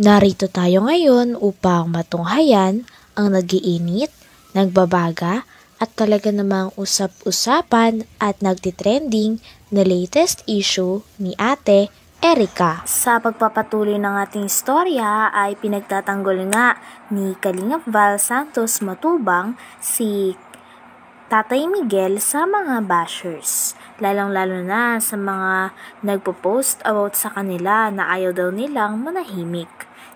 Narito tayo ngayon upang matunghayan ang nagiinit, nagbabaga at talaga namang usap-usapan at nagtitrending na latest issue ni Ate Erica. Sa pagpapatuloy ng ating istorya ay pinagtatanggol nga ni Kalingap Val Santos Matubang si Tatay Miguel sa mga bashers. Lalong-lalo na sa mga nagpo-post about sa kanila na ayaw daw nilang manahimik.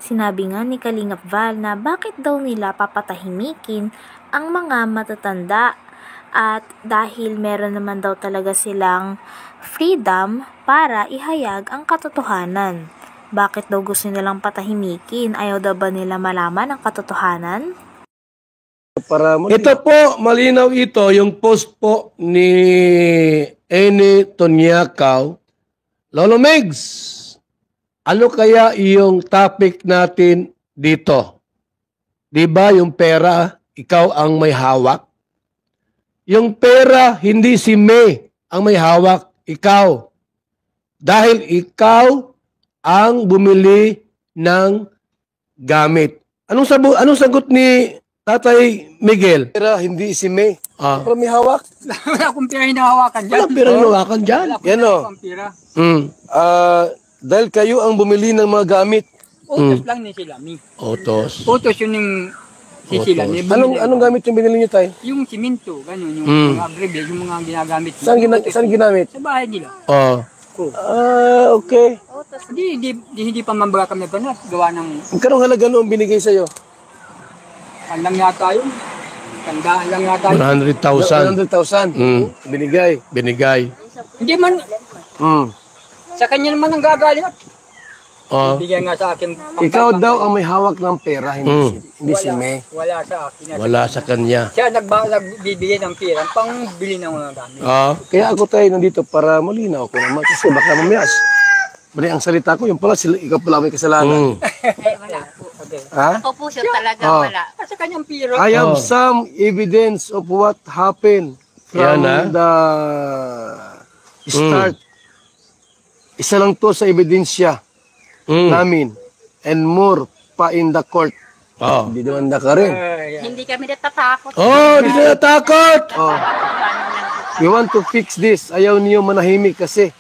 Sinabi nga ni Kalingap Val na bakit daw nila papatahimikin ang mga matatanda at dahil meron naman daw talaga silang freedom para ihayag ang katotohanan. Bakit daw gusto nilang patahimikin? Ayaw daw ba nila malaman ang katotohanan? Ito po, malinaw ito, yung post po ni Eni Tonyakaw. Lolo Megs, ano kaya yung topic natin dito? Diba yung pera, ikaw ang may hawak? Yung pera, hindi si May ang may hawak, ikaw. Dahil ikaw ang bumili ng gamit. Anong sagot ni Tatay Miguel? Pera, hindi si May. Pero may hawak. Wala akong pera hinahawakan dyan. Wala pera hinahawakan dyan. Yan o. Dahil kayo ang bumili ng mga gamit. Utos lang ni Silami. Utos. Utos yun yung si Silami. Anong gamit yung binili niyo, Tay? Yung simento, gano'n, yung mga brebe, yung mga ginagamit. Saan ginamit? Sa bahay nila. Okay. Hindi pa mambaga kami pa na gawa ng... Magkano halaga noong binigay sa'yo? Kandang yata yun. Kandaan lang yata yun. 100,000. Binigay. Hindi man... Sa kanya naman ang gagaling at bigyan nga sa akin. Ikaw daw ang may hawak ng pera, hindi si May. Wala sa akin. Wala sa kanya. Siya nagbibigay ng pera pang bili ng mga gamit. Kaya ako tayo nandito para malinaw ko naman kasi baka mamayas. Mali ang salita ko, yung pala ikaw pala may kasalanan. Wala po. Ako po siya talaga wala. Sa kanyang pera. I have some evidence of what happened from the start. Isa lang to sa ebidensya namin. And more pa in the court. Hindi naman na ka rin. Hindi kami natatakot. Hindi na natakot! We want to fix this. Ayaw niyo manahimik kasi.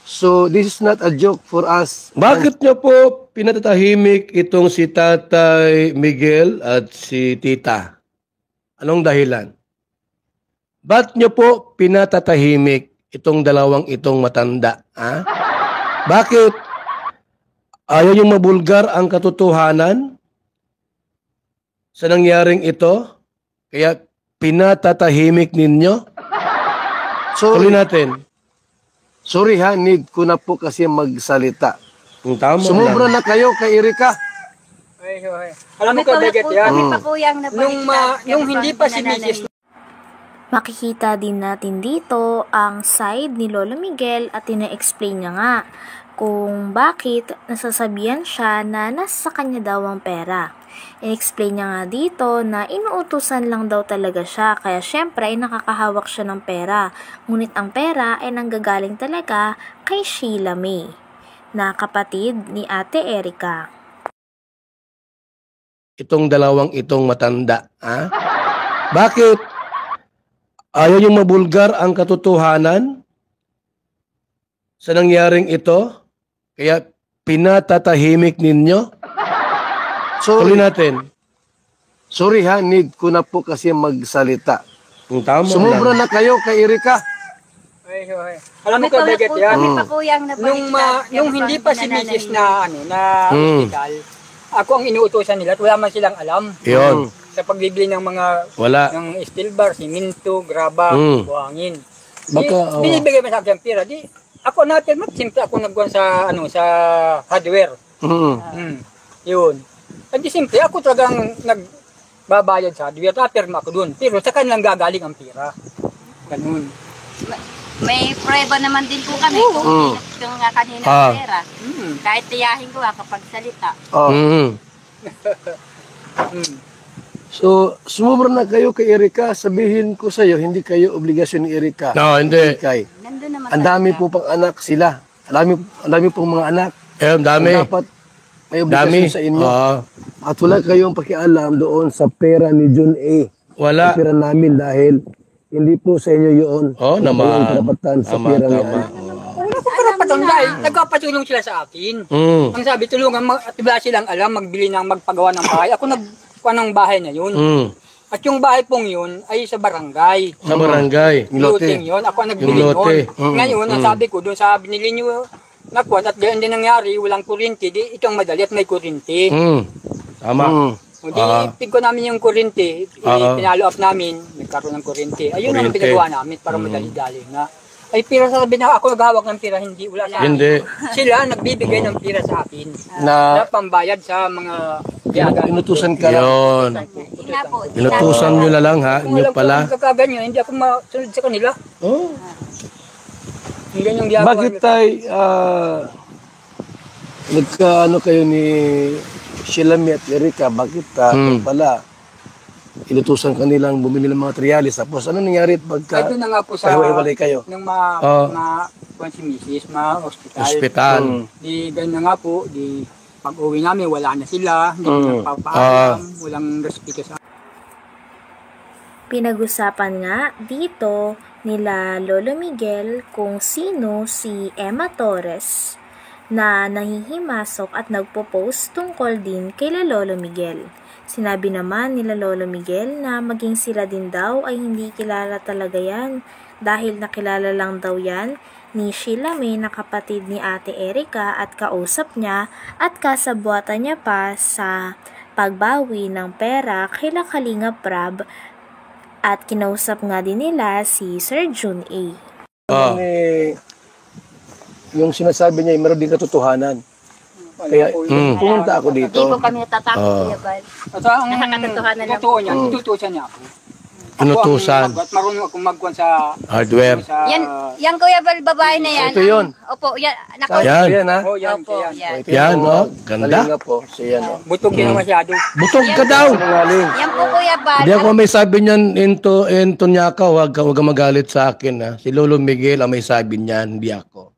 So, this is not a joke for us. Bakit niyo po pinatatahimik itong si Tatay Miguel at si Tita? Anong dahilan? Ba't niyo po pinatatahimik itong dalawang itong matanda? Bakit? Ayaw yung mabulgar ang katotohanan sa nangyaring ito? Kaya pinatatahimik ninyo? Tuloy natin. Sorry ha, need ko na po kasi magsalita. Sumubra na kayo kay Erica. Alam mo ka, Beget, yan? Nung hindi pa si Mrs. Makikita din natin dito ang side ni Lolo Miguel at ina-explain niya nga kung bakit nasasabihan siya na nasa kanya daw ang pera. I-explain niya nga dito na inuutusan lang daw talaga siya kaya syempre ay nakakahawak siya ng pera. Ngunit ang pera ay nanggagaling talaga kay Sheila May na kapatid ni Ate Erica. Itong dalawang itong matanda, Bakit? Ayaw yung mabulgar ang katotohanan sa nangyaring ito? Kaya pinatatahimik ninyo? Tuloy natin. Sorry ha, need ko na po kasi magsalita. Sumubra na kayo kay Erica. Alam mo ka, Beget, yan? Nung hindi pa si Mrs. na hospital, ako ang inuutosan nila at wala man silang alam. Yun. Sa pagbibili ng mga ng steel bar, siminto, graba, buhangin. Binibigay mo sa akin pera. Ako natin, simple ako nagkuhan sa sa hardware. Yun. Hindi simple, ako talagang nagbabayad sa hardware. Perma ako doon. Pero sa kanilang gagaling ang pera. Ganun. May prueba naman din po kami kung nga kanina ang pera. Kahit tiyahin ko kapag salita. So, sumubra na kayo kay Erica. Sabihin ko sa iyo, hindi kayo obligasyon ni Erica. No, hindi. Ang dami po pang anak sila. Ang dami pong mga anak. Ang dami. Dapat may obligasyon sa inyo. At wala kayong pakialam doon sa pera ni Jun A. Wala. Sa pera namin dahil hindi po sa inyo yun. Naman. Walang karapatan sa pera niya. Wala ko karapatan dahil nagpapatulong sila sa akin. Ang sabi, tulungan, at wala silang alam, magbili ng magpagawa ng bahay. Ako nagkuha ng bahay na yun. At yung bahay pong yun ay sa barangay. Sa barangay. Loting yun. Ako ang nagbili yun. Ngayon, ang sabi ko, doon sa binili nyo, nakuha, at ganyan din nangyari, walang kuryente, di itong madali at may kuryente. Tama. Di, pig ko namin yung kuryente, pinalo up namin, nagkaroon ng kuryente. Ayun ang pinagawa namin para madali-dali nga. Ay, pira sa sabi na ako naghawak ng pira, hindi, wala sa akin. Hindi. Sila nagbibigay ng pira sa akin na pambayad sa mga biyaga. Inutusan ka lang. Yun. Inutusan nyo na lang ha. Inyo pala. Kung kakaganyo, hindi ako masunod sa kanila. Bakit tayo nagkaano kayo ni Shilami at Erika? Bakit pala inutusan kanilang bumili ng mga materialis? Tapos ano nangyari pagka doon na nga po sa hiwalay kayo? Nung si Mrs. Hospital. Hospital. Di ganun na nga po, di pag uwi namin wala na sila, hindi nagpapaalam, walang respeto sa Pinag-usapan nga dito nila Lolo Miguel kung sino si Emma Torres na nahihimasok at nagpo-post tungkol din kay Lolo Miguel. Sinabi naman nila Lolo Miguel na maging sila din daw ay hindi kilala talaga yan dahil nakilala lang daw yan ni Sheila May na kapatid ni Ate Erika at kausap niya at kasabuatan niya pa sa pagbawi ng pera kay Kalinga Prab. At kinausap nga din nila si Sir Jun A. Yung sinasabi niya, meron din katotohanan. Kaya pumunta ako dito. Hindi po kami natatakot, Kuya Bal. ang Nakakatotohanan lang. totoo niya, inutusan niya ako. Inutusan. At marunong akong magkuhan sa Hardware. Yan Kuya Bal, babae na yan. Ito yun. Opo, yan. Yan. Yan ha? yan, Opo, yan. Yan, Ganda. Kalinga po. Siya no. Butog din ang masyado. Butog ka daw. Sinungaling. Yan po Kuya Bal. Hindi ako may sabi niyan into niya ka, huwag ka magalit sa akin ha. Si Lolo Miguel ang may sabi niyan, hindi ako.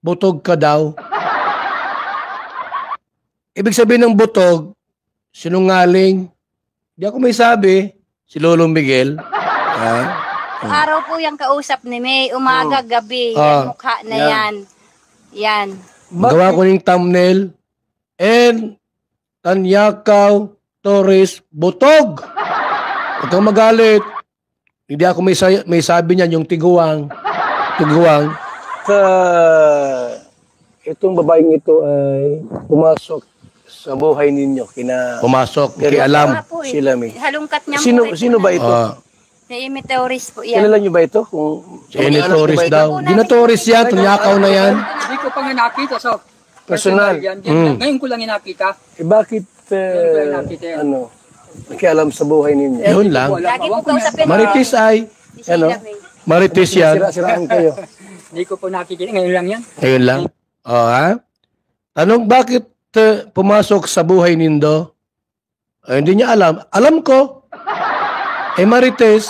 Butog ka daw. Ibig sabihin ng butog, sinungaling. Hindi ako may sabi, si Lolo Miguel. Araw po yung kausap ni May, umaga, gabi. Yan mukha na yan. Yan. Gawa ko ng thumbnail. And Tanyakaw Torres Butog. Huwag kang magalit. Hindi ako may sabi niyan, yung tiguang. Itong babaeng ito ay pumasok sa buhay ninyo. Pumasok, alam. Sila May. Halungkat niya Sino ba ito? Si Meteoris po yan. Kilala niyo ba ito? Si Torres daw. Di na Torres yan, Tanyakaw na yan. Hindi ko pa nga nakita. So, Personal. Yan. Ngayon ko lang nakita. Bakit nakialam sa buhay ninyo? Yun lang. Lagi po kausapin. Marites ay. Marites yan. Sira-siraan kayo. Hindi ko po nakikita. Ngayon lang yan. Ayun lang. Tanong bakit pumasok sa buhay nindo? Hindi niya alam. Alam ko. Marites.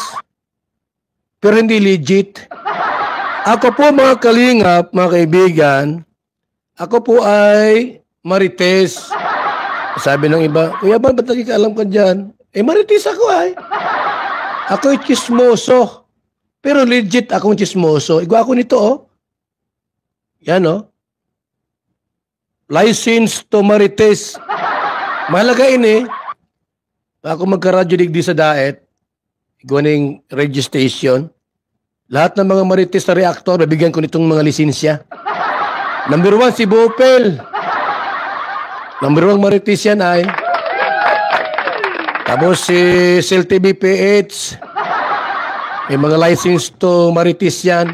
Pero hindi legit. Ako po mga kalingap, mga kaibigan, ako po ay Marites. Sabi ng iba, Kuya Bal, ba't nakikaalam ka dyan? Marites ako ay. Ako'y chismoso. Pero legit akong chismoso. Igwa ako nito, Yan, License to Marites. Mahalaga ini. Ako magka-radyo digdi sa daet. Igwa ng registration. Lahat ng mga Marites na reactor, nabigyan ko nitong mga lisensya. Number 1, si Bopel. Number 1 Marites yan ay. Tapos si Cell TV PH. May mga license to Marites yan.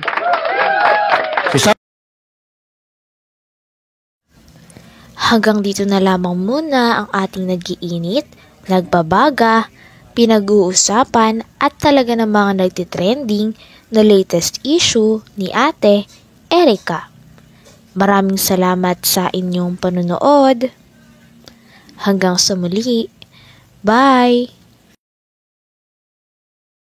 Hanggang dito na lamang muna ang ating nag-iinit, nagbabaga, pinag-uusapan at talaga namang nagtitrending na latest issue ni Ate Erika. Maraming salamat sa inyong panunood. Hanggang sa muli. Bye!